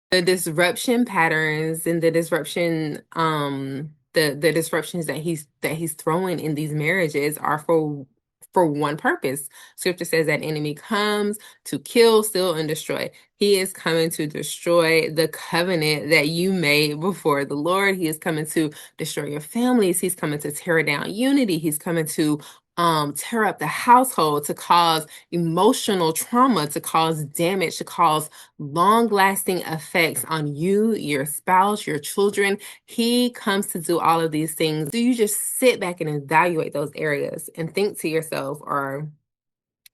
The disruption patterns and the disruption the disruptions that he's throwing in these marriages are for one purpose. Scripture says that enemy comes to kill, steal, and destroy. He is coming to destroy the covenant that you made before the Lord. He is coming to destroy your families. He's coming to tear down unity. He's coming to tear up the household, to cause emotional trauma, to cause damage, to cause long lasting effects on you, your spouse, your children. He comes to do all of these things. Do you just sit back and evaluate those areas and think to yourself, or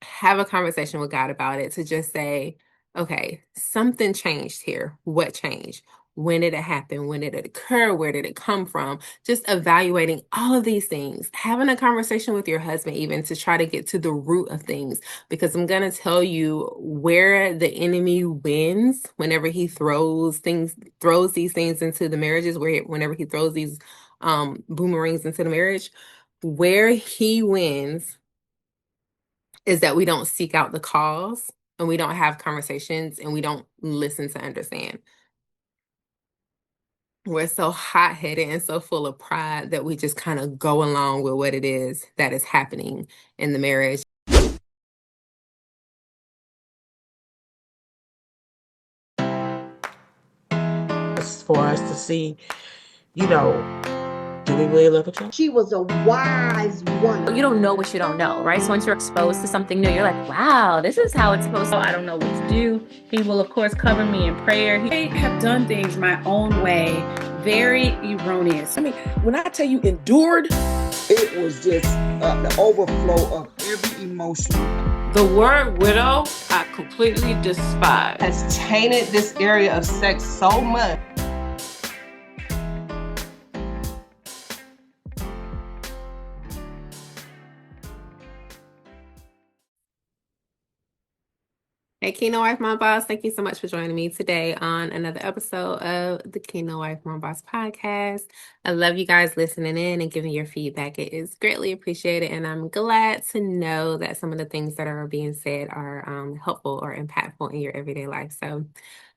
have a conversation with God about it, to just say, okay, something changed here. What changed? When did it happen? When did it occur? Where did it come from? Just evaluating all of these things, having a conversation with your husband, even to try to get to the root of things. Because I'm going to tell you where the enemy wins whenever he throws these things into the marriages, whenever he throws these boomerangs into the marriage, where he wins is that we don't seek out the cause, and we don't have conversations, and we don't listen to understand. We're so hot-headed and so full of pride that we just kind of go along with what it is that is happening in the marriage. For us to see, do we really love each other? She was a wise woman. You don't know what you don't know, right? So once you're exposed to something new, you're like, wow, this is how it's supposed to. I don't know what to do. He will, of course, cover me in prayer. I have done things my own way, very erroneous. I mean, when I tell you endured, It was just the overflow of every emotion. The word widow, I completely despise. Has tainted this area of sex so much. Hey, Kino Wife Mom Boss, thank you so much for joining me today on another episode of the Kino Wife Mom Boss podcast. I love you guys listening in and giving your feedback. It is greatly appreciated, and I'm glad to know that some of the things that are being said are helpful or impactful in your everyday life. So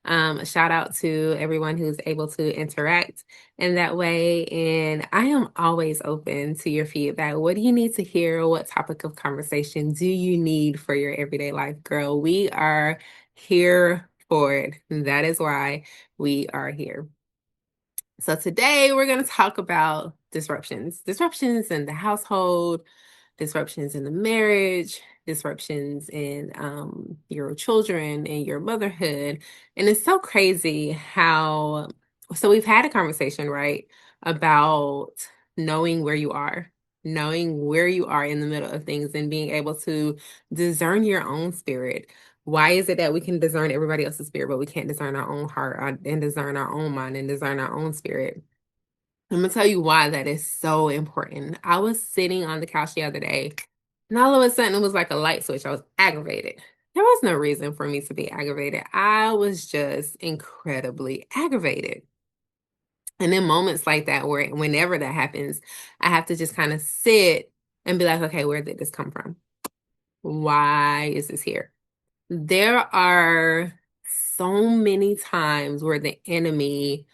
a shout out to everyone who's able to interact in that way. And I am always open to your feedback. What do you need to hear? What topic of conversation do you need for your everyday life, girl? We are here for it. That is why we are here. So today we're going to talk about disruptions in the household, disruptions in the marriage, disruptions in your children and your motherhood. And it's so crazy how, so we've had a conversation, right, about knowing where you are, knowing where you are in the middle of things and being able to discern your own spirit. Why is it that we can discern everybody else's spirit, but we can't discern our own heart and discern our own mind and discern our own spirit? I'm gonna tell you why that is so important. I was sitting on the couch the other day, and all of a sudden it was like a light switch. I was aggravated. There was no reason for me to be aggravated. I was just incredibly aggravated. And in moments like that, where whenever that happens, I have to just kind of sit and be like, okay, where did this come from? Why is this here? There are so many times where the enemy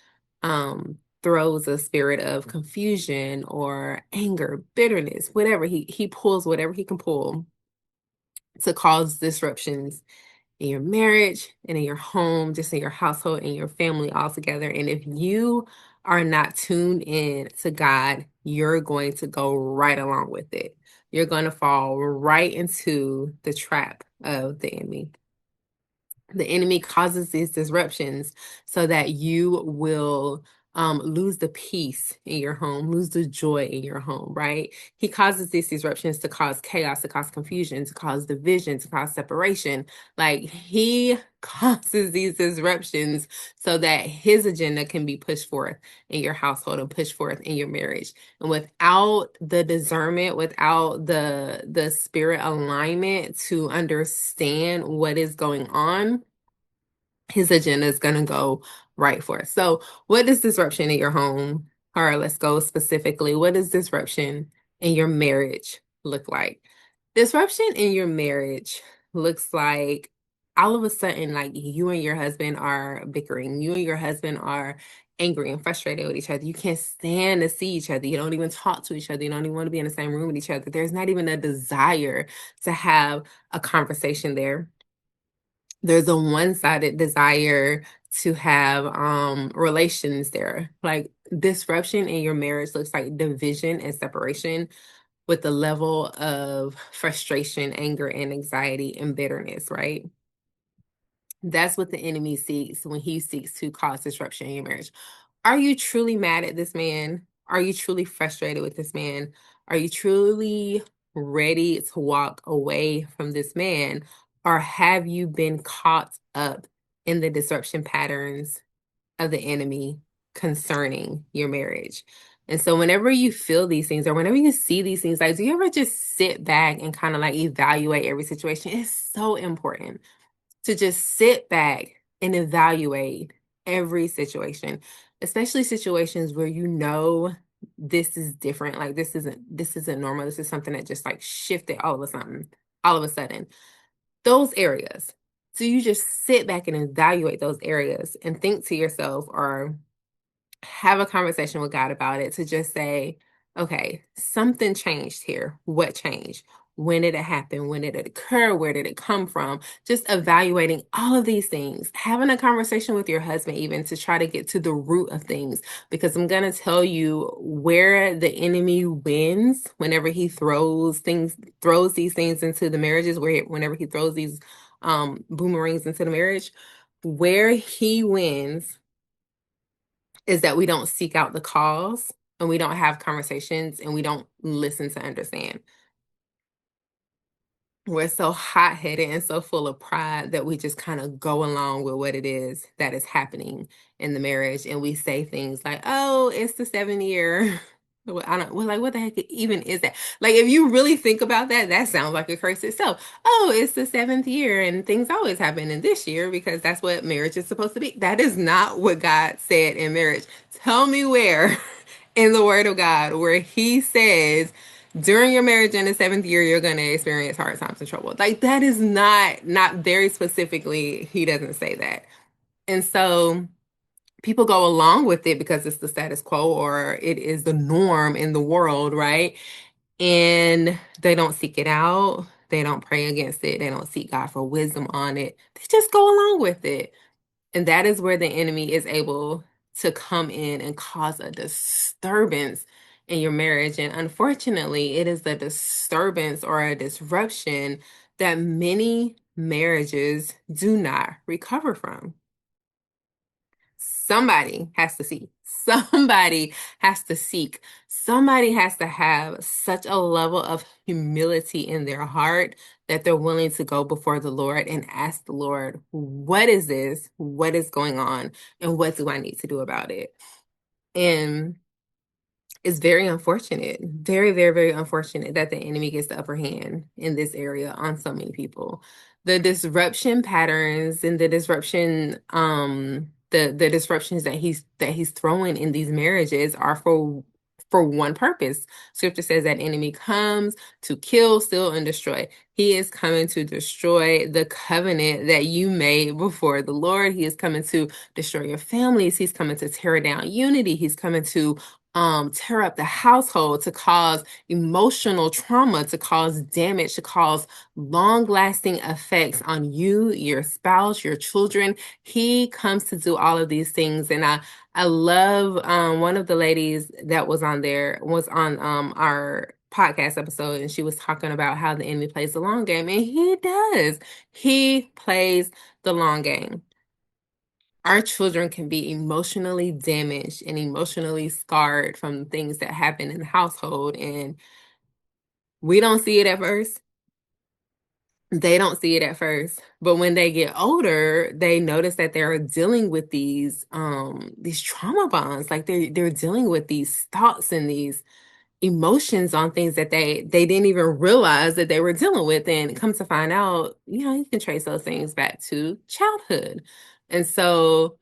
throws a spirit of confusion or anger, bitterness, whatever. He pulls whatever he can pull to cause disruptions in your marriage and in your home, just in your household and your family altogether. And if you are not tuned in to God, you're going to go right along with it. You're going to fall right into the trap of the enemy. The enemy causes these disruptions so that you will lose the peace in your home, lose the joy in your home, right? He causes these disruptions to cause chaos, to cause confusion, to cause division, to cause separation. Like, he causes these disruptions so that his agenda can be pushed forth in your household and pushed forth in your marriage. And without the discernment, without the spirit alignment to understand what is going on, his agenda is going to go right for us. So what does disruption in your home, or let's go specifically, what does disruption in your marriage look like? Disruption in your marriage looks like all of a sudden, like, you and your husband are bickering, you and your husband are angry and frustrated with each other. You can't stand to see each other. You don't even talk to each other. You don't even want to be in the same room with each other. There's not even a desire to have a conversation there. There's a one-sided desire to have relations there. Like, disruption in your marriage looks like division and separation with the level of frustration, anger, and anxiety and bitterness, right? That's what the enemy seeks when he seeks to cause disruption in your marriage. Are you truly mad at this man? Are you truly frustrated with this man? Are you truly ready to walk away from this man? Or have you been caught up in the disruption patterns of the enemy concerning your marriage? And so whenever you feel these things or whenever you see these things, like, do you ever just sit back and kind of like evaluate every situation? It's so important to just sit back and evaluate every situation, especially situations where you know this is different. Like, this isn't normal. This is something that just like shifted all of a sudden. Those areas. So you just sit back and evaluate those areas and think to yourself, or have a conversation with God about it, to just say, okay, something changed here. What changed? When did it happen? When did it occur? Where did it come from? Just evaluating all of these things, having a conversation with your husband, even to try to get to the root of things. Because I'm going to tell you where the enemy wins whenever he throws these things into the marriages, whenever he throws these boomerangs into the marriage, where he wins is that we don't seek out the cause, and we don't have conversations, and we don't listen to understand. We're so hot-headed and so full of pride that we just kind of go along with what it is that is happening in the marriage. And we say things like, oh, it's the 7 year. Like, what the heck even is that? Like, if you really think about that, that sounds like a curse itself. Oh, it's the 7th year and things always happen in this year because that's what marriage is supposed to be. That is not what God said in marriage. Tell me where in the Word of God where He says, during your marriage in the 7th year, you're going to experience hard times and trouble. Like, that is not very specifically, He doesn't say that. And so people go along with it because it's the status quo or it is the norm in the world, right? And they don't seek it out. They don't pray against it. They don't seek God for wisdom on it. They just go along with it. And that is where the enemy is able to come in and cause a disturbance in your marriage. And unfortunately, it is a disturbance or a disruption that many marriages do not recover from. Somebody has to see. Somebody has to seek. Somebody has to have such a level of humility in their heart that they're willing to go before the Lord and ask the Lord, what is this? What is going on? And what do I need to do about it? And it's very unfortunate, very, very, very unfortunate that the enemy gets the upper hand in this area on so many people. The disruption patterns and the disruption, the disruptions that he's throwing in these marriages are for one purpose. Scripture says that enemy comes to kill, steal, and destroy. He is coming to destroy the covenant that you made before the Lord. He is coming to destroy your families. He's coming to tear down unity. He's coming to tear up the household, to cause emotional trauma, to cause damage, to cause long-lasting effects on you, your spouse, your children. He comes to do all of these things. And I love one of the ladies that was on our podcast episode, and she was talking about how the enemy plays the long game, and he does. He plays the long game. Our children can be emotionally damaged and emotionally scarred from things that happen in the household, and we don't see it at first. They don't see it at first, but when they get older, they notice that they're dealing with these trauma bonds. Like, they're dealing with these thoughts and these emotions on things that they didn't even realize that they were dealing with. And come to find out, you can trace those things back to childhood. And so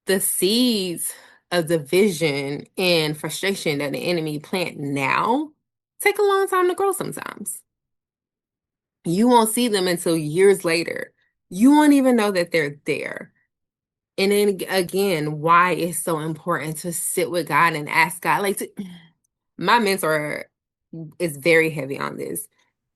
the seeds of division and frustration that the enemy plant now take a long time to grow sometimes. You won't see them until years later. You won't even know that they're there. And then again, why it's so important to sit with God and ask God. My mentor is very heavy on this.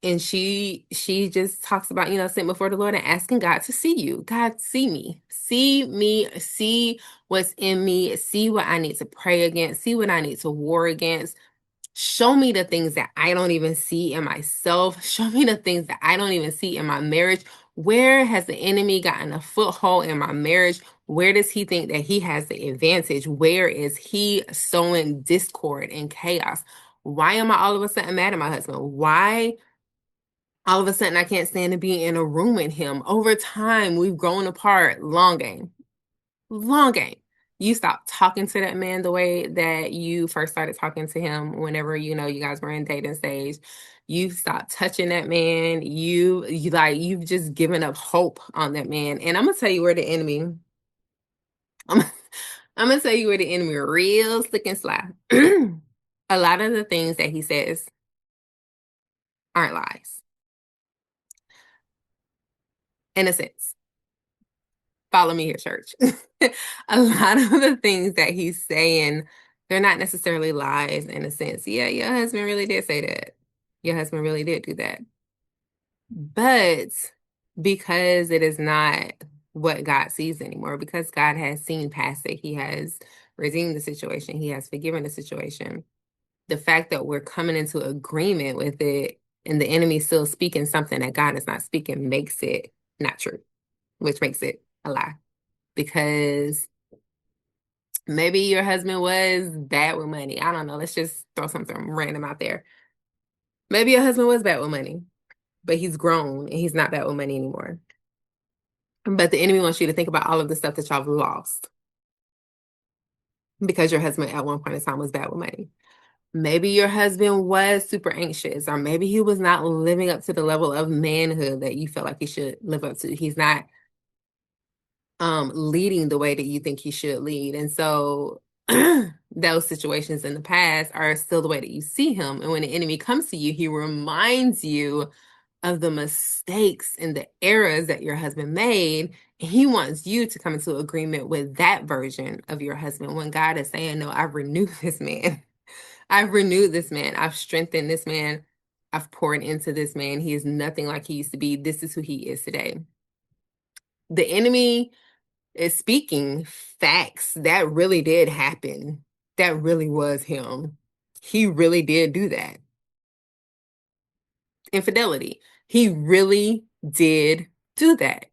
And she just talks about, sitting before the Lord and asking God to see you. God, see me. See me, see what's in me, see what I need to pray against, see what I need to war against. Show me the things that I don't even see in myself. Show me the things that I don't even see in my marriage. Where has the enemy gotten a foothold in my marriage? Where does he think that he has the advantage? Where is he sowing discord and chaos? Why am I all of a sudden mad at my husband? Why all of a sudden I can't stand to be in a room with him? Over time, we've grown apart. Long game. Long game. You stopped talking to that man the way that you first started talking to him whenever, you guys were in dating stage. You stopped touching that man. You've just given up hope on that man. And I'm gonna tell you where the enemy, I'm, I'm gonna tell you where the enemy real slick and sly. A lot of the things that he says aren't lies. In a sense. Follow me here, church. A lot of the things that he's saying, they're not necessarily lies in a sense. Yeah, your husband really did say that. Your husband really did do that. But because it is not what God sees anymore, because God has seen past it, he has redeemed the situation, he has forgiven the situation. The fact that we're coming into agreement with it and the enemy still speaking something that God is not speaking makes it not true, which makes it a lie. Because maybe your husband was bad with money. I don't know. Let's just throw something random out there. Maybe your husband was bad with money, but he's grown and he's not bad with money anymore. But the enemy wants you to think about all of the stuff that y'all have lost because your husband at one point in time was bad with money. Maybe your husband was super anxious, or maybe he was not living up to the level of manhood that you felt like he should live up to. He's not leading the way that you think he should lead. And so those situations in the past are still the way that you see him. And when the enemy comes to you, he reminds you of the mistakes and the errors that your husband made. He wants you to come into agreement with that version of your husband when God is saying, no, I've renewed this man. I've renewed this man. I've strengthened this man. I've poured into this man. He is nothing like he used to be. This is who he is today. The enemy is speaking facts. That really did happen. That really was him. He really did do that. Infidelity. He really did do that.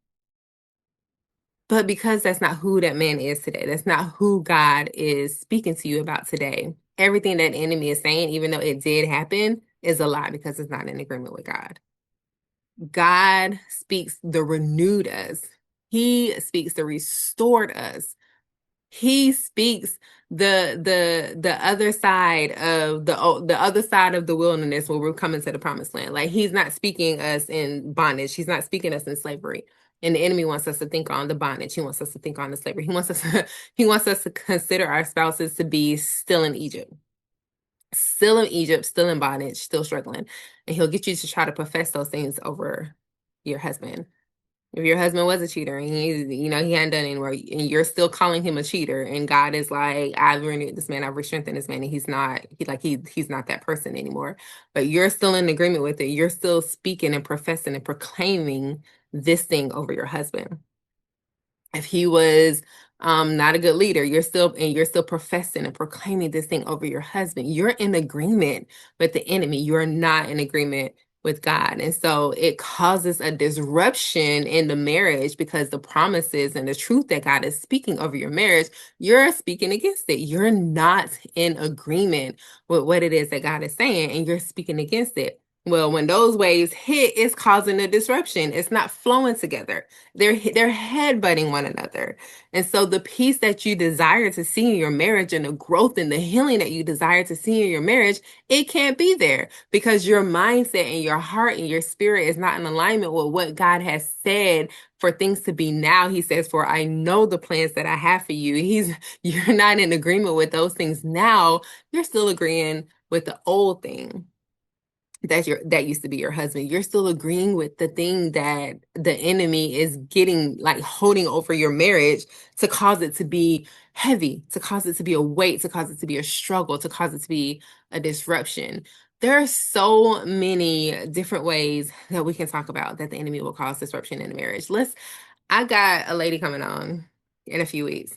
But because that's not who that man is today, that's not who God is speaking to you about today. Everything that the enemy is saying, even though it did happen, is a lie because it's not in agreement with God. God speaks the renewed us. He speaks the restored us. He speaks the other side of the other side of the wilderness where we're coming to the promised land. Like he's not speaking us in bondage. He's not speaking us in slavery. And the enemy wants us to think on the bondage. He wants us to think on the slavery. He wants us to consider our spouses to be still in Egypt. Still in Egypt, still in bondage, still struggling. And he'll get you to try to profess those things over your husband. If your husband was a cheater and he hadn't done anymore, and you're still calling him a cheater, and God is like, I've renewed this man, I've strengthened this man, and he's not that person anymore. But you're still in agreement with it. You're still speaking and professing and proclaiming this thing over your husband. If he was not a good leader, you're still professing and proclaiming this thing over your husband. You're in agreement with the enemy. You're not in agreement with God. And so it causes a disruption in the marriage because the promises and the truth that God is speaking over your marriage, you're speaking against it. You're not in agreement with what it is that God is saying, and you're speaking against it. Well, when those waves hit, it's causing a disruption. It's not flowing together. They're headbutting one another. And so the peace that you desire to see in your marriage and the growth and the healing that you desire to see in your marriage, it can't be there because your mindset and your heart and your spirit is not in alignment with what God has said for things to be now. He says, for I know the plans that I have for you. You're not in agreement with those things now. You're still agreeing with the old thing. that used to be your husband. You're still agreeing with the thing that the enemy is getting, like holding over your marriage, to cause it to be heavy, to cause it to be a weight, to cause it to be a struggle, to cause it to be a disruption. There are so many different ways that we can talk about that the enemy will cause disruption in a marriage. I got a lady coming on in a few weeks,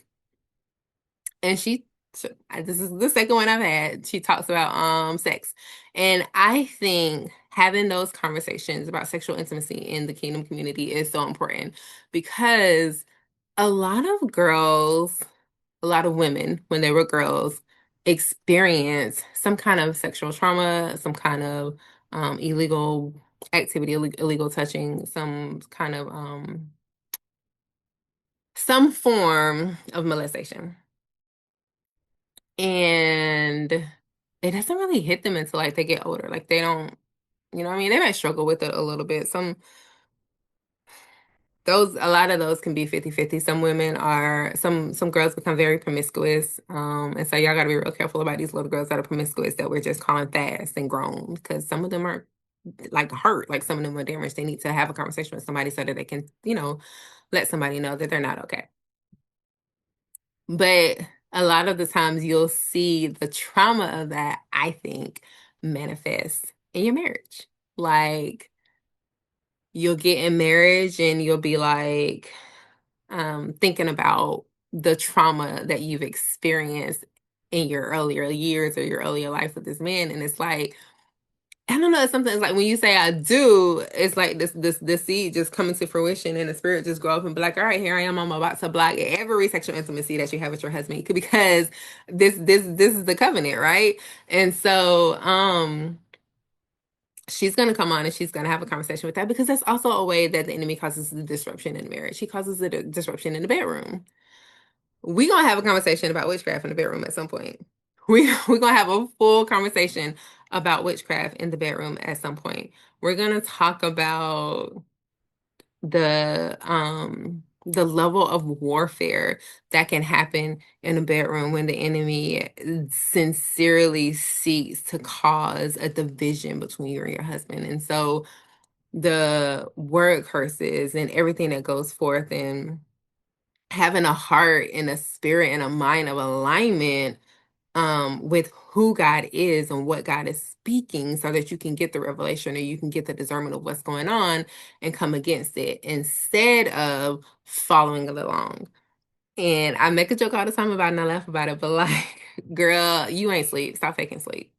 and this is the second one I've had. She talks about sex. And I think having those conversations about sexual intimacy in the kingdom community is so important, because a lot of girls, a lot of women, when they were girls, experience some kind of sexual trauma, some kind of illegal activity, illegal touching, some kind of some form of molestation. And it doesn't really hit them until like they get older. Like they don't, you know what I mean? They might struggle with it a little bit. A lot of those can be 50-50. Some girls become very promiscuous. And so y'all gotta be real careful about these little girls that are promiscuous that we're just calling fast and grown, because some of them are like hurt. Like some of them are damaged. They need to have a conversation with somebody so that they can, let somebody know that they're not okay. But a lot of the times you'll see the trauma of that, I think, manifest in your marriage. Like you'll get in marriage and you'll be like thinking about the trauma that you've experienced in your earlier years or your earlier life with this man. And it's like, I don't know, it's something, it's like when you say I do, it's like this seed just coming to fruition and the spirit just grow up and be like, all right, here I am, I'm about to block every sexual intimacy that you have with your husband, because this is the covenant, right? And so she's gonna come on and she's gonna have a conversation with that, because that's also a way that the enemy causes the disruption in marriage. He causes the disruption in the bedroom. We gonna have a conversation about witchcraft in the bedroom at some point. We're gonna have a full conversation about witchcraft in the bedroom at some point. We're gonna talk about the level of warfare that can happen in a bedroom when the enemy sincerely seeks to cause a division between you and your husband. And so the word curses and everything that goes forth, and having a heart and a spirit and a mind of alignment with who God is and what God is speaking, so that you can get the revelation or you can get the discernment of what's going on and come against it instead of following it along. And I make a joke all the time about it and I laugh about it, but like, girl, you ain't sleep. Stop faking sleep.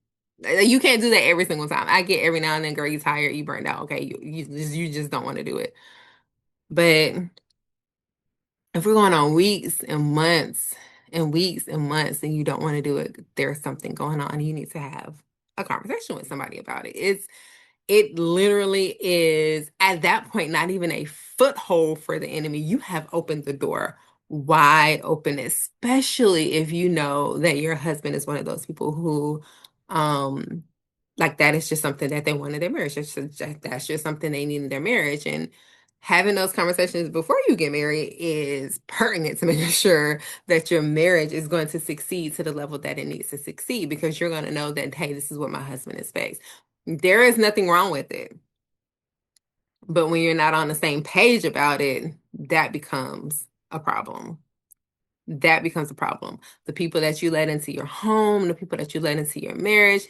You can't do that every single time. I get every now and then, girl, you tired, you burned out. Okay, you just don't want to do it. But if we're going on weeks and months and weeks and months and you don't want to do it, there's something going on. You need to have a conversation with somebody about it. It literally is, at that point, not even a foothold for the enemy. You have opened the door wide open, especially if you know that your husband is one of those people who, like, that is just something that they want in their marriage. That's just something they need in their marriage. And having those conversations before you get married is pertinent to making sure that your marriage is going to succeed to the level that it needs to succeed, because you're going to know that, hey, this is what my husband expects. There is nothing wrong with it. But when you're not on the same page about it, that becomes a problem. That becomes a problem. The people that you let into your home, the people that you let into your marriage,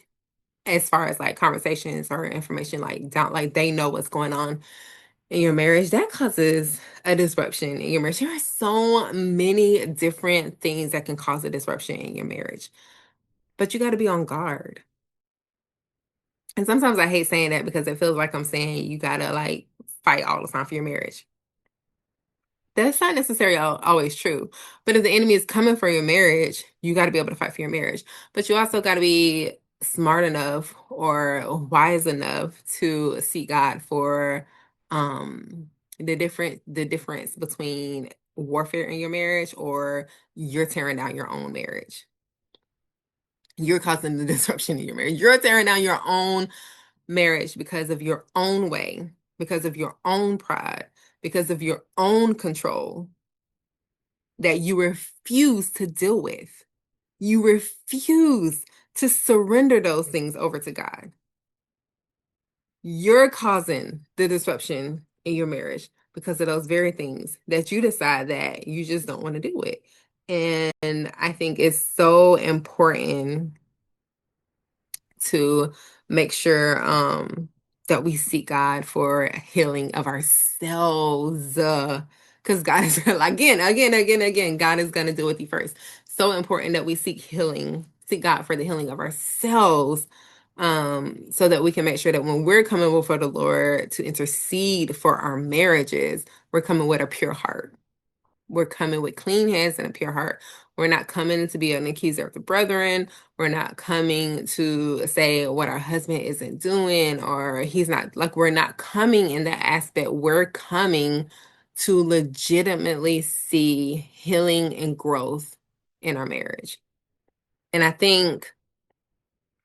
as far as like conversations or information, like they know what's going on in your marriage, that causes a disruption in your marriage. There are so many different things that can cause a disruption in your marriage, but you got to be on guard. And sometimes I hate saying that because it feels like I'm saying you got to like fight all the time for your marriage. That's not necessarily always true. But if the enemy is coming for your marriage, you got to be able to fight for your marriage. But you also got to be smart enough or wise enough to seek God for the difference between warfare in your marriage or you're tearing down your own marriage. You're causing the disruption in your marriage. You're tearing down your own marriage because of your own way, because of your own pride, because of your own control that you refuse to deal with. You refuse to surrender those things over to God. You're causing the disruption in your marriage because of those very things that you decide that you just don't want to do it. And I think it's so important to make sure that we seek God for healing of ourselves. Because God is again, God is gonna deal with you first. So important that we seek God for the healing of ourselves. So that we can make sure that when we're coming before the Lord to intercede for our marriages, we're coming with a pure heart. We're coming with clean hands and a pure heart. We're not coming to be an accuser of the brethren. We're not coming to say what our husband isn't doing or he's not, like, we're not coming in that aspect. We're coming to legitimately see healing and growth in our marriage. And I think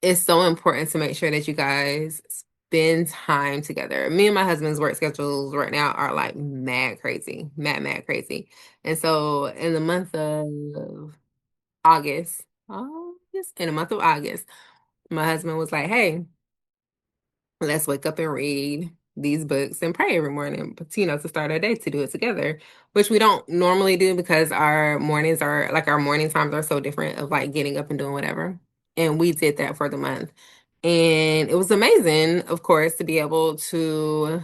it's so important to make sure that you guys spend time together. Me and my husband's work schedules right now are like mad crazy, mad crazy. And so in the month of August, in the month of August, my husband was like, "Hey, let's wake up and read these books and pray every morning, but to start our day, to do it together," which we don't normally do because our mornings are like our morning times are so different of like getting up and doing whatever. And we did that for the month. And it was amazing, of course, to be able to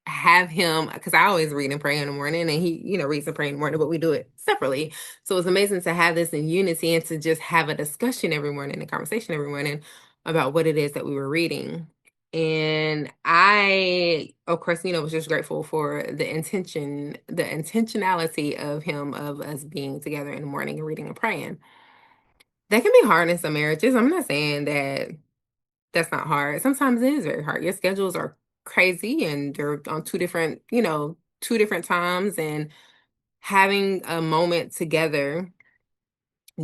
have him, because I always read and pray in the morning, and he, reads and pray in the morning, but we do it separately. So it's amazing to have this in unity and to just have a discussion every morning, a conversation every morning about what it is that we were reading. And I, of course, was just grateful for the intentionality of him, of us being together in the morning and reading and praying. That can be hard in some marriages. I'm not saying that that's not hard. Sometimes it is very hard. Your schedules are crazy and they're on two different times, and having a moment together,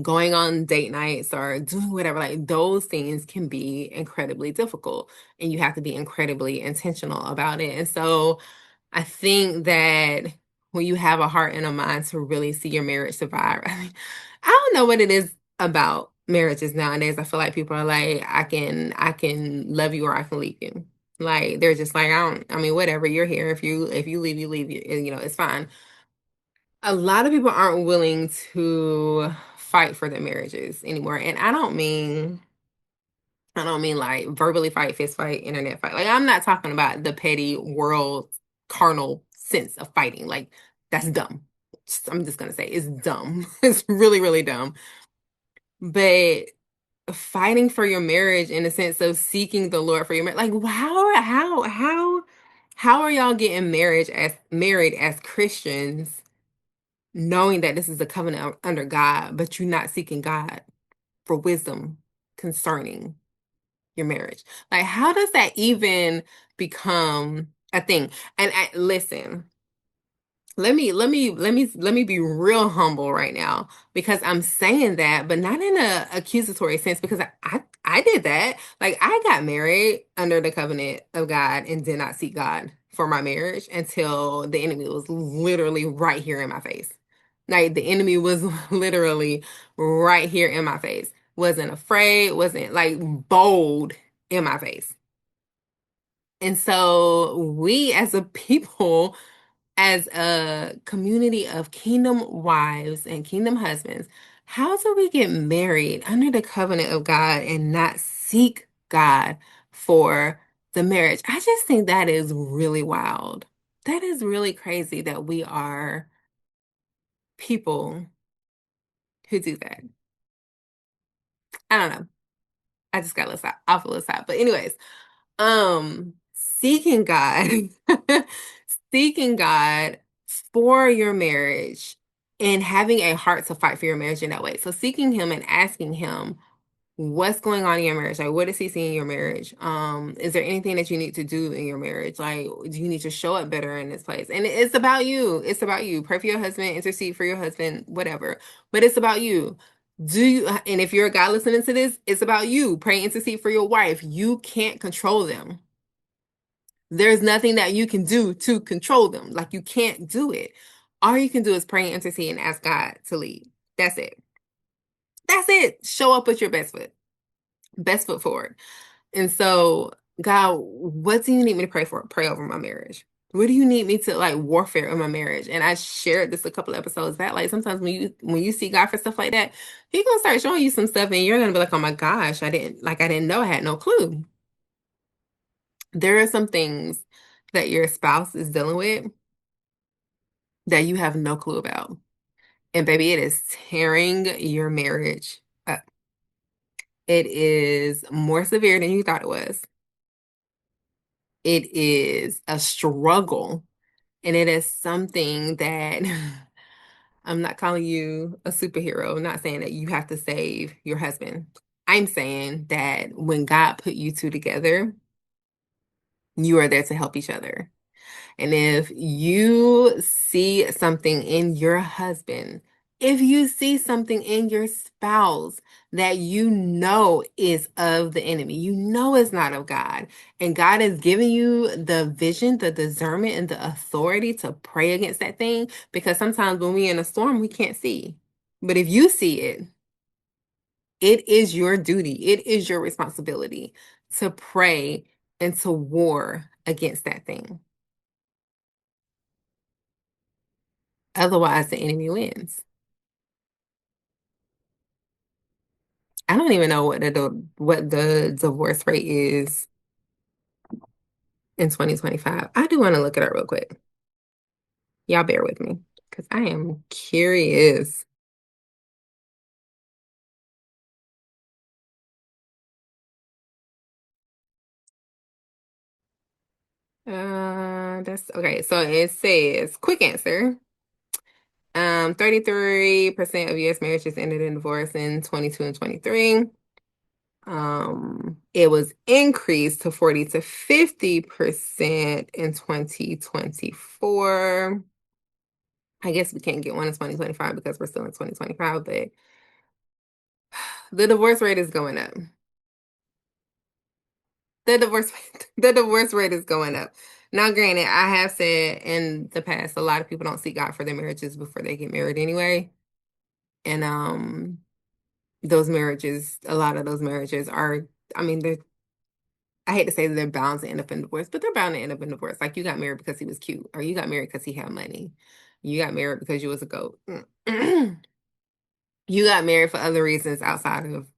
going on date nights or doing whatever, like those things can be incredibly difficult, and you have to be incredibly intentional about it. And so I think that when you have a heart and a mind to really see your marriage survive, I don't know what it is about marriages nowadays. I feel like people are like, I can love you or I can leave you. Like they're just like, whatever, you're here. If you leave, you leave, it's fine. A lot of people aren't willing to fight for their marriages anymore. And I don't mean like verbally fight, fist fight, internet fight. Like I'm not talking about the petty world carnal sense of fighting. Like that's dumb. I'm just gonna say it's dumb. It's really, really dumb. But fighting for your marriage in the sense of seeking the Lord for your marriage, like how are y'all getting married as Christians, knowing that this is a covenant under God, but you're not seeking God for wisdom concerning your marriage? Like, how does that even become a thing? And listen, let me be real humble right now, because I'm saying that, but not in a accusatory sense, because I did that. Like I got married under the covenant of God and did not seek God for my marriage until the enemy was literally right here in my face. Like the enemy was literally right here in my face. Wasn't afraid, wasn't like bold in my face. And so we as a people, as a community of kingdom wives and kingdom husbands, how do we get married under the covenant of God and not seek God for the marriage? I just think that is really wild. That is really crazy that we are people who do that. I don't know. I just got off a little side. But anyways, seeking God, seeking God for your marriage and having a heart to fight for your marriage in that way. So seeking him and asking him what's going on in your marriage. Like, what does he see in your marriage? Is there anything that you need to do in your marriage? Like, do you need to show up better in this place? And it's about you. It's about you. Pray for your husband, intercede for your husband, whatever. But it's about you. And if you're a guy listening to this, it's about you. Pray, intercede for your wife. You can't control them. There's nothing that you can do to control them. Like you can't do it. All you can do is pray, intercede, and ask God to lead. That's it. That's it. Show up with your best foot forward. And so God, what do you need me to pray for? Pray over my marriage. What do you need me to like warfare in my marriage? And I shared this a couple episodes back. Like sometimes when you see God for stuff like that, He's gonna start showing you some stuff, and you're gonna be like, "Oh my gosh, I didn't know, I had no clue." There are some things that your spouse is dealing with that you have no clue about, and baby, it is tearing your marriage up. It is more severe than you thought it was. It is a struggle. And it is something that I'm not calling you a superhero. I'm not saying that you have to save your husband. I'm saying that when God put you two together, you are there to help each other. And if you see something in your husband, if you see something in your spouse that you know is of the enemy, you know it's not of God, and God is giving you the vision, the discernment, and the authority to pray against that thing, because sometimes when we're in a storm, we can't see. But if you see it, it is your duty, it is your responsibility to pray and to war against that thing. Otherwise, the enemy wins. I don't even know what the divorce rate is in 2025. I do want to look it up real quick. Y'all bear with me because I am curious. That's okay. So it says, quick answer. 33% of US marriages ended in divorce in 22 and 23. It was increased to 40 to 50% in 2024. I guess we can't get one in 2025 because we're still in 2025, but the divorce rate is going up. The divorce rate is going up. Now, granted, I have said in the past, a lot of people don't seek God for their marriages before they get married anyway. And those marriages, a lot of those marriages are, I mean, I hate to say that they're bound to end up in divorce, but they're bound to end up in divorce. Like you got married because he was cute, or you got married because he had money. You got married because you was a goat. You got married for other reasons outside of,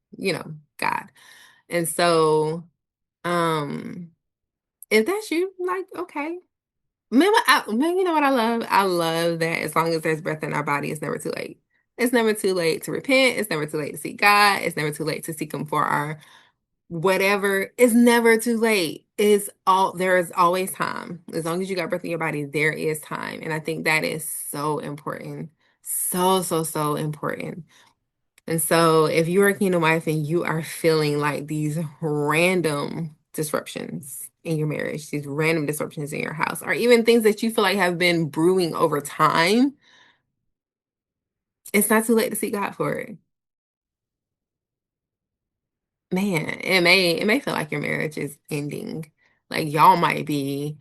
God. And so, um, if that's you, like, okay. Man, you know what I love? I love that as long as there's breath in our body, it's never too late. It's never too late to repent. It's never too late to seek God. It's never too late to seek Him for our whatever. It's never too late. There is always time. As long as you got breath in your body, there is time. And I think that is so important. So, so, so important. And so if you're a kingdom wife and you are feeling like these random disruptions in your marriage, these random disruptions in your house, or even things that you feel like have been brewing over time, it's not too late to seek God for it. Man, it may feel like your marriage is ending. Like y'all might be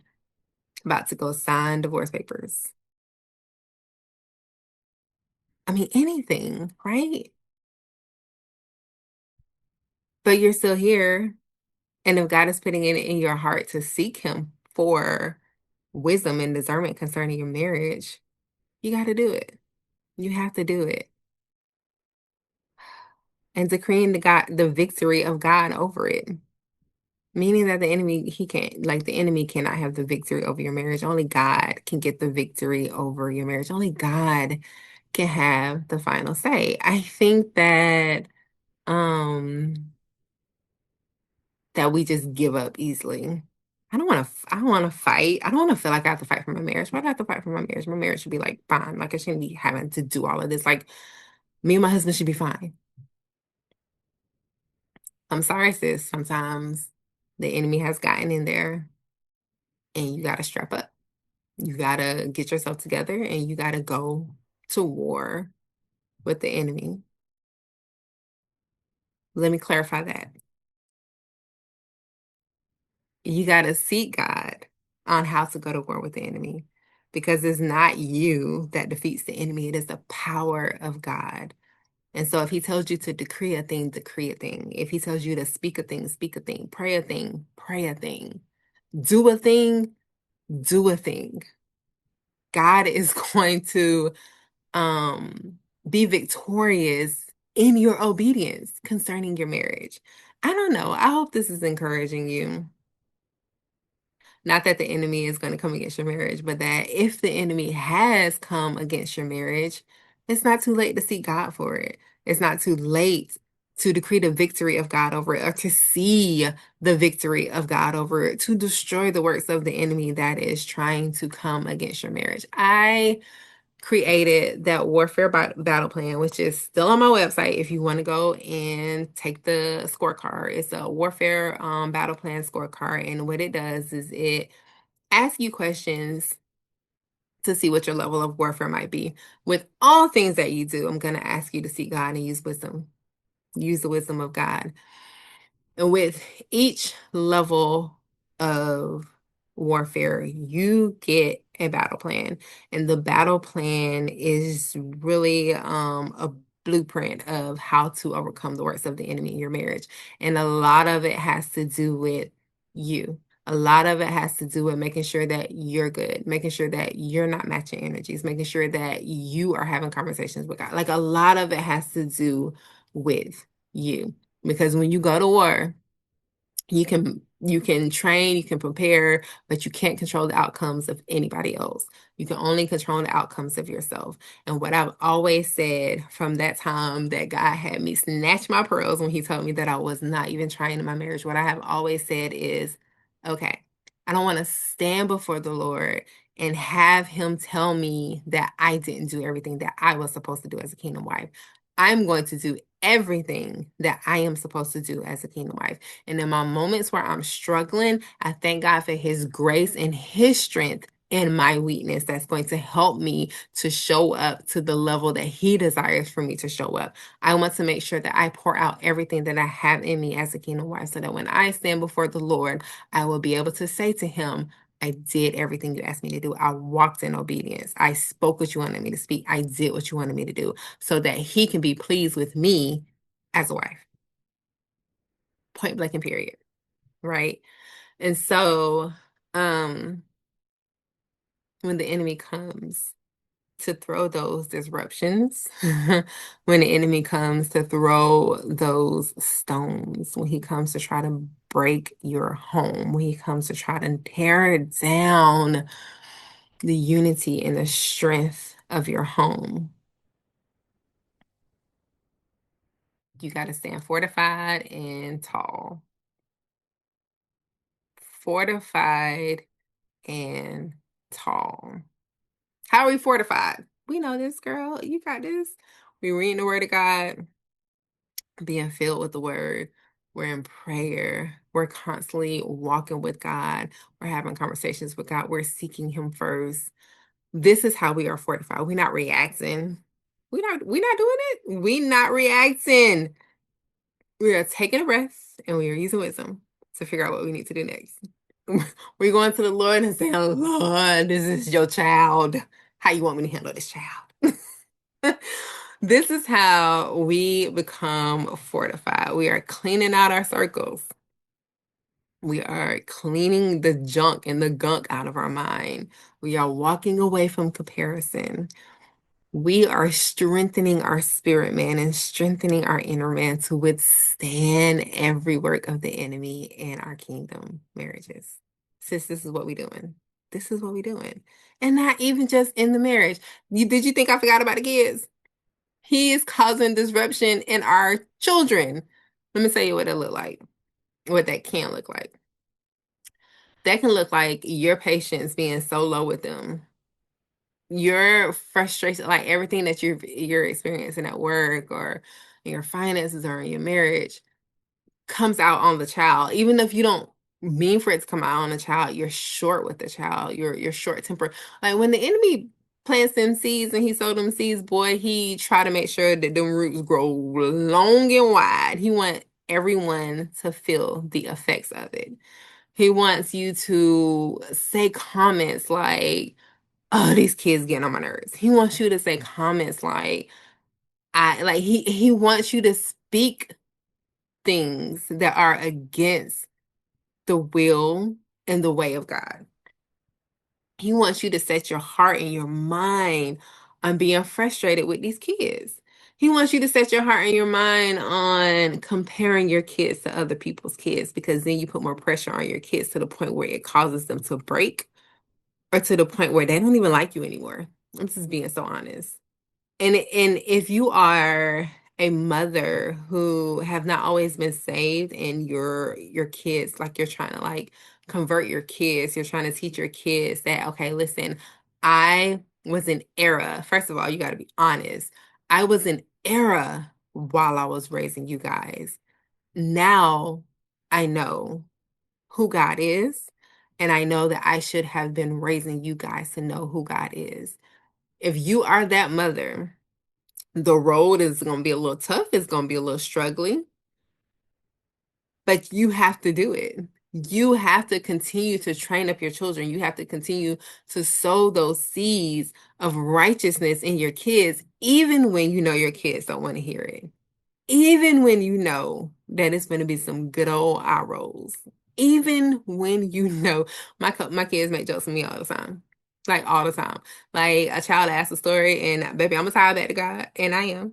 about to go sign divorce papers. I mean, anything, right? But you're still here. And if God is putting it in your heart to seek Him for wisdom and discernment concerning your marriage, you got to do it. You have to do it. And decreeing the victory of God over it. Meaning that the enemy, the enemy cannot have the victory over your marriage. Only God can get the victory over your marriage. Only God can have the final say. I think that we just give up easily. I don't want to fight. I don't want to feel like I have to fight for my marriage. Why do I have to fight for my marriage? My marriage should be like fine. Like I shouldn't be having to do all of this. Like me and my husband should be fine. I'm sorry, sis. Sometimes the enemy has gotten in there and you got to strap up. You got to get yourself together and you got to go to war with the enemy. Let me clarify that. You got to seek God on how to go to war with the enemy, because it's not you that defeats the enemy. It is the power of God. And so if he tells you to decree a thing, decree a thing. If he tells you to speak a thing, speak a thing. Pray a thing, pray a thing. Do a thing, do a thing. God is going to be victorious in your obedience concerning your marriage. I don't know. I hope this is encouraging you. Not that the enemy is going to come against your marriage, but that if the enemy has come against your marriage, it's not too late to seek God for it. It's not too late to decree the victory of God over it, or to see the victory of God over it, to destroy the works of the enemy that is trying to come against your marriage. I created that warfare battle plan, which is still on my website if you want to go and take the scorecard. It's a warfare battle plan scorecard, and what it does is it asks you questions to see what your level of warfare might be. With all things that you do, I'm going to ask you to seek God and use wisdom. Use the wisdom of God. And with each level of warfare, you get a battle plan. And the battle plan is really a blueprint of how to overcome the works of the enemy in your marriage. And a lot of it has to do with you. A lot of it has to do with making sure that you're good, making sure that you're not matching energies, making sure that you are having conversations with God. Like, a lot of it has to do with you. Because when you go to war, you can train, you can prepare, but you can't control the outcomes of anybody else. You can only control the outcomes of yourself. And what I've always said from that time that God had me snatch my pearls when he told me that I was not even trying in my marriage, what I have always said is, okay, I don't want to stand before the Lord and have him tell me that I didn't do everything that I was supposed to do as a kingdom wife. I'm going to do everything that I am supposed to do as a kingdom wife. And in my moments where I'm struggling, I thank God for his grace and his strength in my weakness that's going to help me to show up to the level that he desires for me to show up. I want to make sure that I pour out everything that I have in me as a kingdom wife, so that when I stand before the Lord, I will be able to say to him, I did everything you asked me to do. I walked in obedience. I spoke what you wanted me to speak. I did what you wanted me to do, so that he can be pleased with me as a wife. Point blank and period. Right? And so, when the enemy comes to throw those disruptions, when the enemy comes to throw those stones, when he comes to try to break your home, when he comes to try to tear down the unity and the strength of your home, you got to stand fortified and tall. Fortified and tall. How are we fortified? We know this, girl. You got this. We reading the word of God, being filled with the word. We're in prayer. We're constantly walking with God. We're having conversations with God. We're seeking him first. This is how we are fortified. We're not reacting. We're not doing it. We're not reacting. We are taking a breath and we are using wisdom to figure out what we need to do next. We're going to the Lord and saying, Lord, this is your child. How you want me to handle this child? This is how we become fortified. We are cleaning out our circles. We are cleaning the junk and the gunk out of our mind. We are walking away from comparison. We are strengthening our spirit man and strengthening our inner man to withstand every work of the enemy in our kingdom marriages. Sis, this is what we're doing. This is what we're doing. And not even just in the marriage. Did you think I forgot about the kids? He is causing disruption in our children. Let me tell you what it look like, what that can look like. That can look like your patience being so low with them, your frustration, like everything that you're experiencing at work or in your finances or in your marriage, comes out on the child. Even if you don't mean for it to come out on the child, you're short with the child. You're short tempered. Like when the enemy plants them seeds and he sowed them seeds, boy, he try to make sure that them roots grow long and wide. He want everyone to feel the effects of it. He wants you to say comments like, oh, these kids getting on my nerves. He wants you to say comments like, he wants you to speak things that are against the will and the way of God. He wants you to set your heart and your mind on being frustrated with these kids. He wants you to set your heart and your mind on comparing your kids to other people's kids, because then you put more pressure on your kids to the point where it causes them to break, or to the point where they don't even like you anymore. I'm just being so honest. And if you are a mother who have not always been saved, and your kids, like, you're trying to like convert your kids, you're trying to teach your kids that, okay, listen, I was in error. First of all, you got to be honest. I was in error while I was raising you guys. Now I know who God is, and I know that I should have been raising you guys to know who God is. If you are that mother, the road is going to be a little tough. It's going to be a little struggling, but you have to do it. You have to continue to train up your children. You have to continue to sow those seeds of righteousness in your kids, even when you know your kids don't want to hear it. Even when you know that it's going to be some good old eye rolls. Even when you know, my kids make jokes with me all the time. Like, all the time. Like, a child asks a story, and baby, I'm going to tie it back to God. And I am.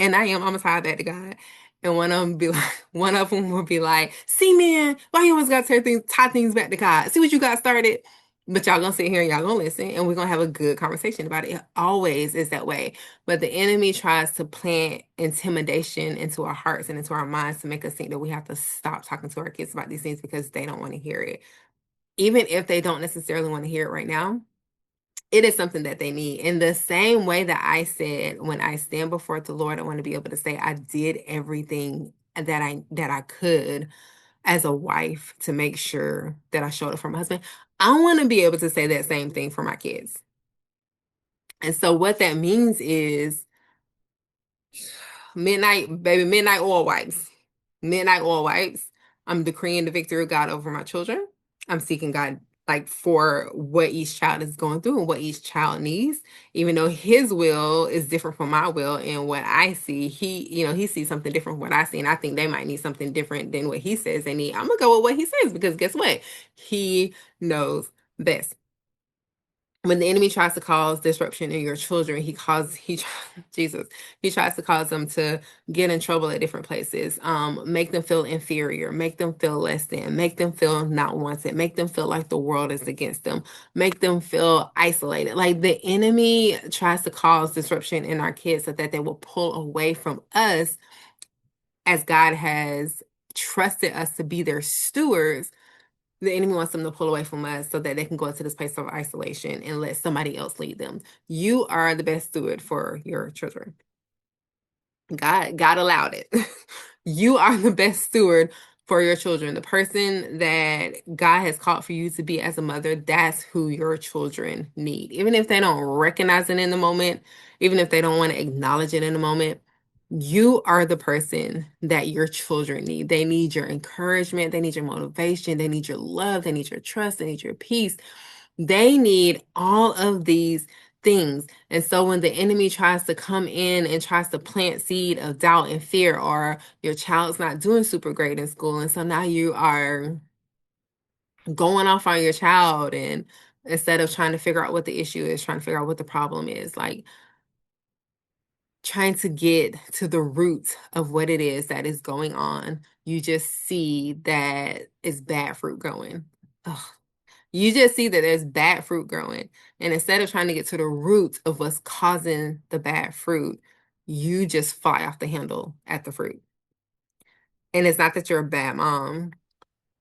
I'm gonna tie that to God. And one of them be like, one of them will be like, "See, man, why you always gotta tie things back to God? See what you got started." But y'all gonna sit here and y'all gonna listen, and we're gonna have a good conversation about it. It always is that way. But the enemy tries to plant intimidation into our hearts and into our minds to make us think that we have to stop talking to our kids about these things because they don't want to hear it. Even if they don't necessarily want to hear it right now, it is something that they need. In the same way that I said, when I stand before the Lord, I want to be able to say I did everything that I could as a wife to make sure that I showed up for my husband. I want to be able to say that same thing for my kids. And so what that means is midnight oil wipes. Midnight oil wipes. I'm decreeing the victory of God over my children. I'm seeking God, like, for what each child is going through and what each child needs, even though his will is different from my will. And what I see, he sees something different from what I see. And I think they might need something different than what he says they need. I'm gonna go with what he says, because guess what? He knows best. When the enemy tries to cause disruption in your children, Jesus, he tries to cause them to get in trouble at different places, make them feel inferior, make them feel less than, make them feel not wanted, make them feel like the world is against them, make them feel isolated. Like, the enemy tries to cause disruption in our kids so that they will pull away from us, as God has trusted us to be their stewards. The enemy wants them to pull away from us so that they can go into this place of isolation and let somebody else lead them. You are the best steward for your children. God allowed it. You are the best steward for your children. The person that God has called for you to be as a mother, that's who your children need. Even if they don't recognize it in the moment, even if they don't want to acknowledge it in the moment, you are the person that your children need. They need your encouragement. They need your motivation. They need your love. They need your trust. They need your peace. They need all of these things. And so when the enemy tries to come in and tries to plant seed of doubt and fear, or your child's not doing super great in school, and so now you are going off on your child, and instead of trying to figure out what the issue is, trying to figure out what the problem is, like, trying to get to the root of what it is that is going on, you just see that it's bad fruit growing. Ugh. You just see that there's bad fruit growing. And instead of trying to get to the root of what's causing the bad fruit, you just fly off the handle at the fruit. And it's not that you're a bad mom.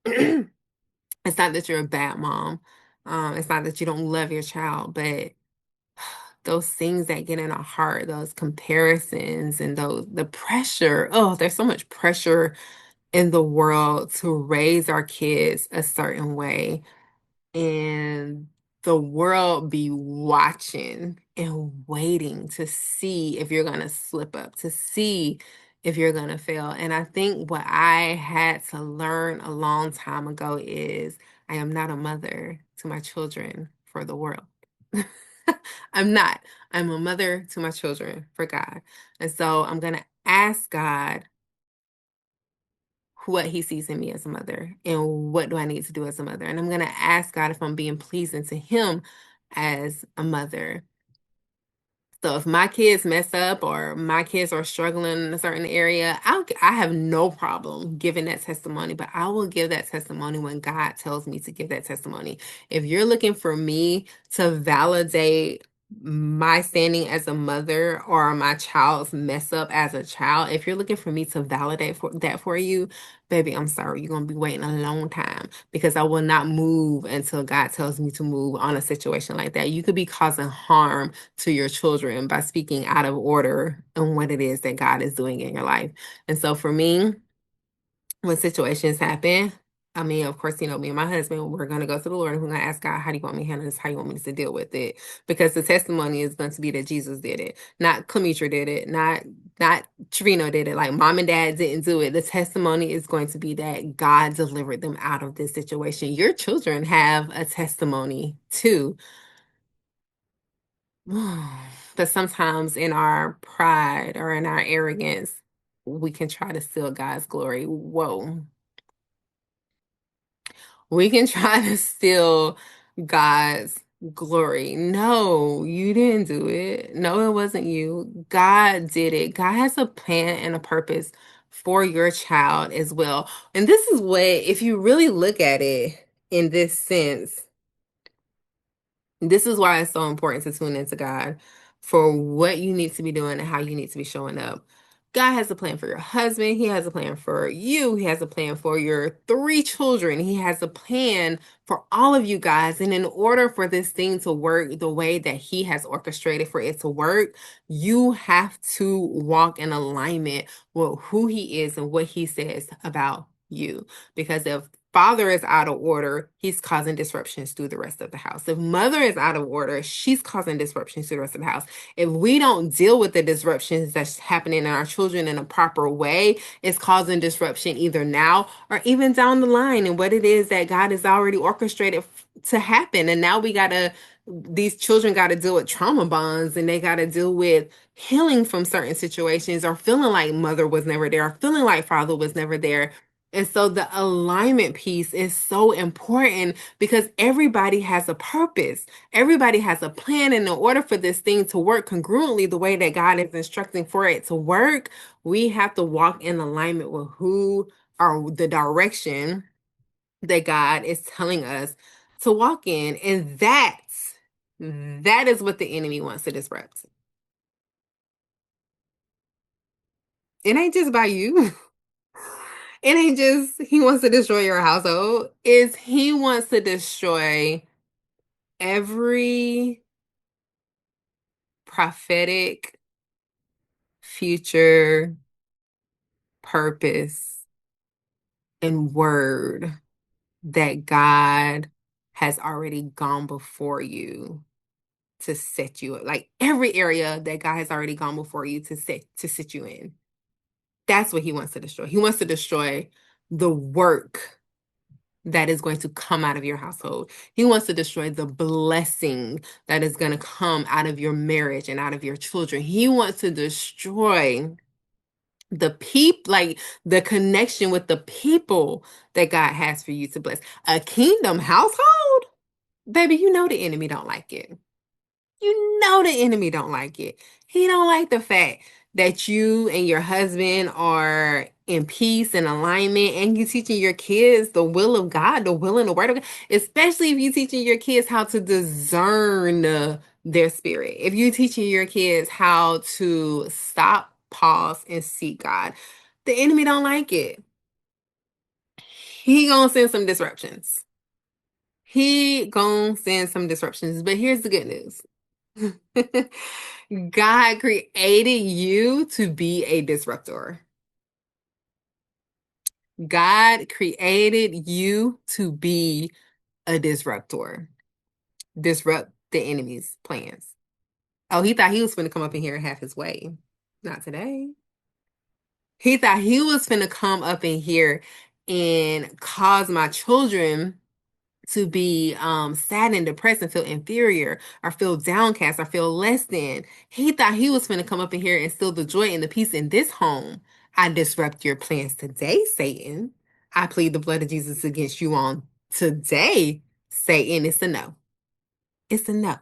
It's not that you're a bad mom. It's not that you don't love your child, but those things that get in our heart, those comparisons and the pressure. Oh, there's so much pressure in the world to raise our kids a certain way. And the world be watching and waiting to see if you're going to slip up, to see if you're going to fail. And I think what I had to learn a long time ago is I am not a mother to my children for the world. I'm not. I'm a mother to my children for God. And so I'm going to ask God what he sees in me as a mother and what do I need to do as a mother. And I'm going to ask God if I'm being pleasing to him as a mother. So if my kids mess up or my kids are struggling in a certain area, I have no problem giving that testimony, but I will give that testimony when God tells me to give that testimony. If you're looking for me to validate my standing as a mother or my child's mess up as a child, if you're looking for me to validate that for you, baby, I'm sorry, you're going to be waiting a long time because I will not move until God tells me to move on a situation like that. You could be causing harm to your children by speaking out of order on what it is that God is doing in your life. And so for me, when situations happen, I mean, of course, me and my husband, we're going to go to the Lord and we're going to ask God, how do you want me to handle this? How do you want me to deal with it? Because the testimony is going to be that Jesus did it, not Clemetra did it, not Trino did it, like mom and dad didn't do it. The testimony is going to be that God delivered them out of this situation. Your children have a testimony too. But sometimes in our pride or in our arrogance, we can try to steal God's glory. Whoa. We can try to steal God's glory. No, you didn't do it. No, it wasn't you. God did it. God has a plan and a purpose for your child as well. And this is what, if you really look at it in this sense, this is why it's so important to tune into God for what you need to be doing and how you need to be showing up. God has a plan for your husband. He has a plan for you. He has a plan for your 3 children. He has a plan for all of you guys. And in order for this thing to work the way that he has orchestrated for it to work, you have to walk in alignment with who he is and what he says about you. Because if father is out of order, he's causing disruptions through the rest of the house. If mother is out of order, she's causing disruptions through the rest of the house. If we don't deal with the disruptions that's happening in our children in a proper way, it's causing disruption either now or even down the line and what it is that God has already orchestrated to happen. And now these children got to deal with trauma bonds and they got to deal with healing from certain situations or feeling like mother was never there or feeling like father was never there. And so the alignment piece is so important because everybody has a purpose. Everybody has a plan. And in order for this thing to work congruently the way that God is instructing for it to work, we have to walk in alignment with who or the direction that God is telling us to walk in. And that is what the enemy wants to disrupt. It ain't just by you. It ain't just he wants to destroy your household. Is he wants to destroy every prophetic future purpose and word that God has already gone before you to set you up. Like every area that God has already gone before you to sit you in. That's what he wants to destroy. He wants to destroy the work that is going to come out of your household. He wants to destroy the blessing that is going to come out of your marriage and out of your children. He wants to destroy like the connection with the people that God has for you to bless. A kingdom household, baby, you know the enemy don't like it. You know the enemy don't like it. He don't like the fact that you and your husband are in peace and alignment and you teaching your kids the will of God, the will and the word of God, especially if you teaching your kids how to discern their spirit. If you teaching your kids how to stop, pause, and seek God, the enemy don't like it. He gonna send some disruptions. But here's the good news. God created you to be a disruptor. God created you to be a disruptor. Disrupt the enemy's plans. Oh, he thought he was going to come up in here and have his way. Not today. He thought he was going to come up in here and cause my children to be sad and depressed and feel inferior or feel downcast or feel less than. He thought he was finna come up in here and steal the joy and the peace in this home. I disrupt your plans today, Satan. I plead the blood of Jesus against you on today, Satan. It's a no. It's a no.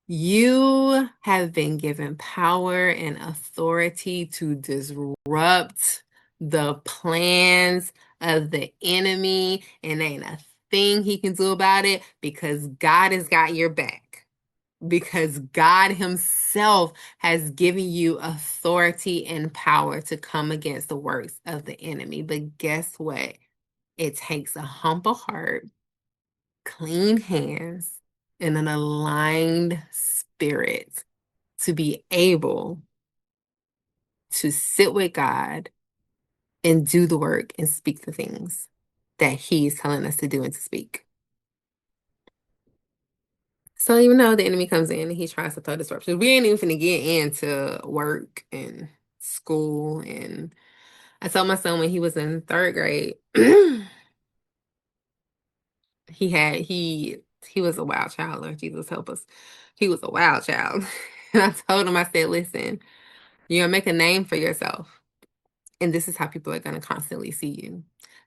You have been given power and authority to disrupt the plans of the enemy, and ain't a thing he can do about it because God has got your back. Because God Himself has given you authority and power to come against the works of the enemy. But guess what? It takes a humble heart, clean hands, and an aligned spirit to be able to sit with God and do the work and speak the things that He's telling us to do and to speak. So even though the enemy comes in and he tries to throw disruptions, we ain't even finna get into work and school. And I told my son when he was in third grade, he was a wild child, Lord Jesus help us. He was a wild child. And I told him, I said, listen, you're gonna make a name for yourself. And this is how people are gonna constantly see you.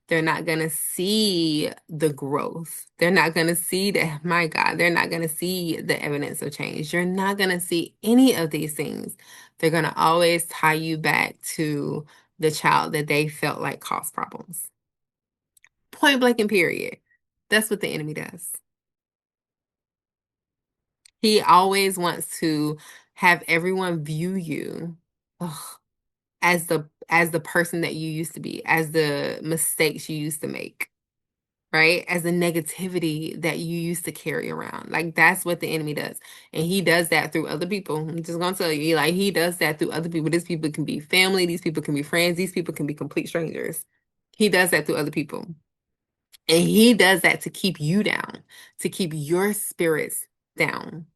They're not gonna see the growth. They're not gonna see the, my God, they're not gonna see the evidence of change. You're not gonna see any of these things. They're gonna always tie you back to the child that they felt like caused problems. Point blank and period. That's what the enemy does. He always wants to have everyone view you as the person that you used to be, as the mistakes you used to make, right? As the negativity that you used to carry around. Like that's what the enemy does. And he does that through other people. I'm just gonna tell you, like he does that through other people. These people can be family, these people can be friends, these people can be complete strangers. He does that through other people. And he does that to keep you down, to keep your spirits down.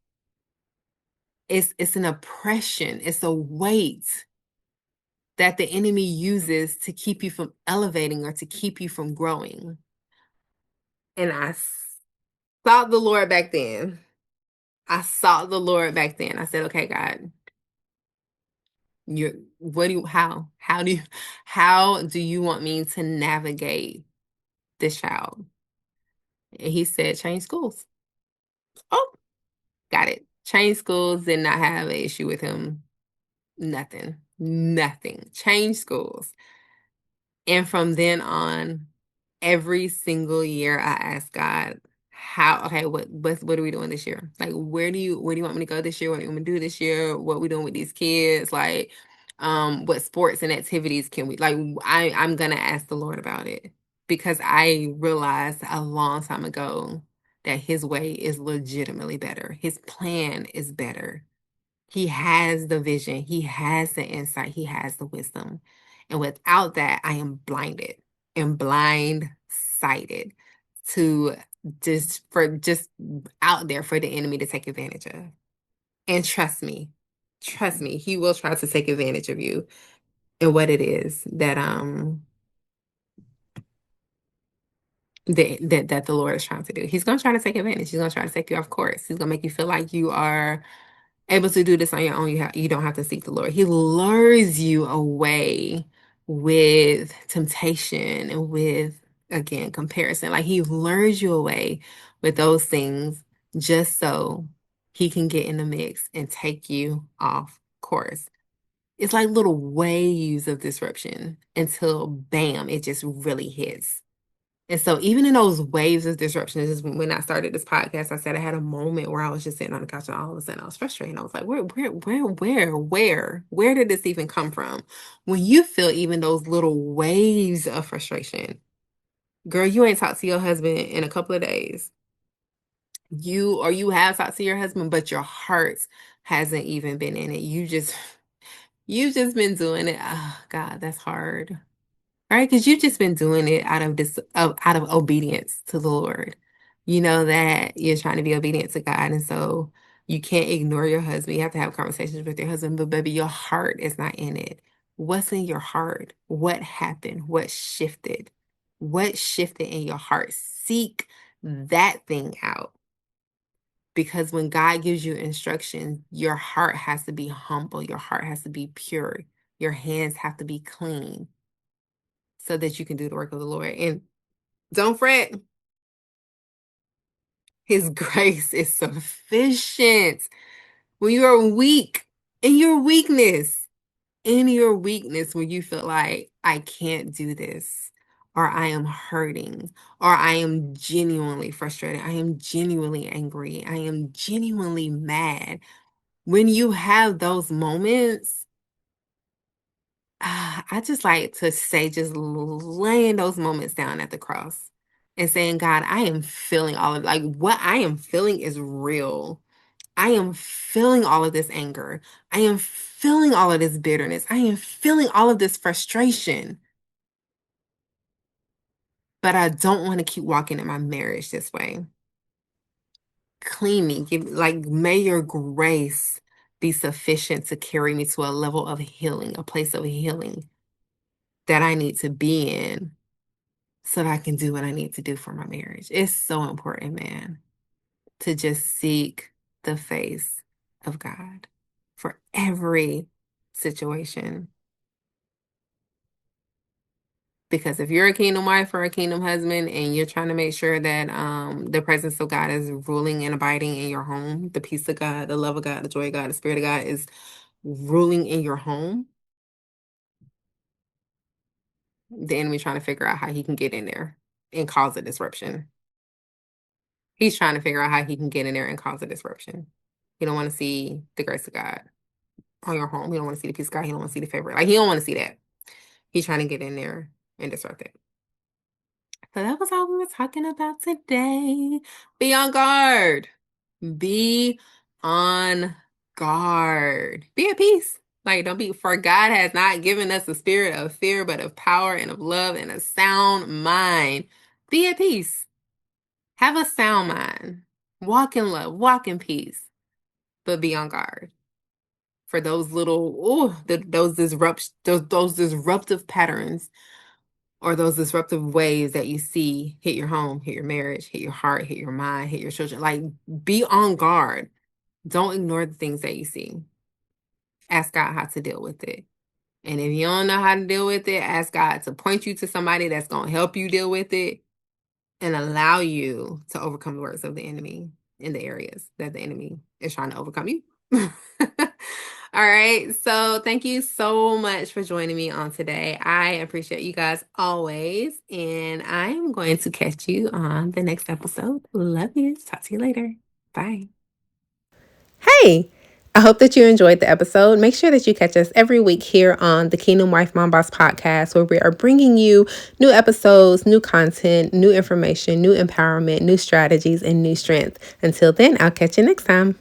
It's an oppression, it's a weight that the enemy uses to keep you from elevating or to keep you from growing. And I sought the Lord back then. I sought the Lord back then. I said, okay, God, how do you want me to navigate this child? And he said, change schools. Oh, got it. Change schools, did not have an issue with him. Nothing. Change schools. And from then on, every single year I ask God, what are we doing this year? Like where do you want me to go this year? What do you want me to do this year? What we doing with these kids? Like what sports and activities can we like I'm gonna ask the Lord about it because I realized a long time ago that his way is legitimately better. His plan is better. He has the vision, he has the insight, he has the wisdom. And without that, I am blinded and blindsided to just out there for the enemy to take advantage of. And trust me, he will try to take advantage of you and what it is that the Lord is trying to do. He's gonna try to take advantage. He's gonna try to take you off course. He's gonna make you feel like you are able to do this on your own. You don't have to seek the Lord. He lures you away with temptation and with, again, comparison. Like he lures you away with those things just so he can get in the mix and take you off course. It's like little waves of disruption until bam, it just really hits. And so even in those waves of disruptions, is when I started this podcast, I said I had a moment where I was just sitting on the couch and all of a sudden I was frustrated. I was like, where did this even come from? When you feel even those little waves of frustration, girl, you ain't talked to your husband in a couple of days. You have talked to your husband, but your heart hasn't even been in it. You've just been doing it. Oh God, that's hard. Right? Because you've just been doing it out of obedience to the Lord. You know that you're trying to be obedient to God. And so you can't ignore your husband. You have to have conversations with your husband, but baby, your heart is not in it. What's in your heart? What happened? What shifted? What shifted in your heart? Seek that thing out. Because when God gives you instruction, your heart has to be humble. Your heart has to be pure. Your hands have to be clean so that you can do the work of the Lord. And don't fret, His grace is sufficient. When you are weak, in your weakness, when you feel like, I can't do this, or I am hurting, or I am genuinely frustrated, I am genuinely angry, I am genuinely mad. When you have those moments, I just like to say, just laying those moments down at the cross and saying, God, I am feeling all of, like, what I am feeling is real. I am feeling all of this anger. I am feeling all of this bitterness. I am feeling all of this frustration. But I don't want to keep walking in my marriage this way. Clean me. May your grace be sufficient to carry me to a level of healing, a place of healing that I need to be in so that I can do what I need to do for my marriage. It's so important, man, to just seek the face of God for every situation. Because if you're a kingdom wife or a kingdom husband and you're trying to make sure that the presence of God is ruling and abiding in your home, the peace of God, the love of God, the joy of God, the spirit of God is ruling in your home, the enemy trying to figure out how he can get in there and cause a disruption. He's trying to figure out how he can get in there and cause a disruption. He don't want to see the grace of God on your home. He don't want to see the peace of God. He don't want to see the favor. Like, he don't want to see that. He's trying to get in there and disrupt it. So that was all we were talking about today. Be on guard. Be on guard. Be at peace. Like, don't be, for God has not given us a spirit of fear, but of power and of love and a sound mind. Be at peace. Have a sound mind. Walk in love. Walk in peace. But be on guard for those little, those disruptive patterns, or those disruptive ways that you see hit your home, hit your marriage, hit your heart, hit your mind, hit your children. Like, be on guard. Don't ignore the things that you see. Ask God how to deal with it. And if you don't know how to deal with it, ask God to point you to somebody that's going to help you deal with it and allow you to overcome the works of the enemy in the areas that the enemy is trying to overcome you. All right. So thank you so much for joining me on today. I appreciate you guys always. And I am going to catch you on the next episode. Love you. Talk to you later. Bye. Hey, I hope that you enjoyed the episode. Make sure that you catch us every week here on the Kingdom Wife Mom Boss podcast, where we are bringing you new episodes, new content, new information, new empowerment, new strategies, and new strength. Until then, I'll catch you next time.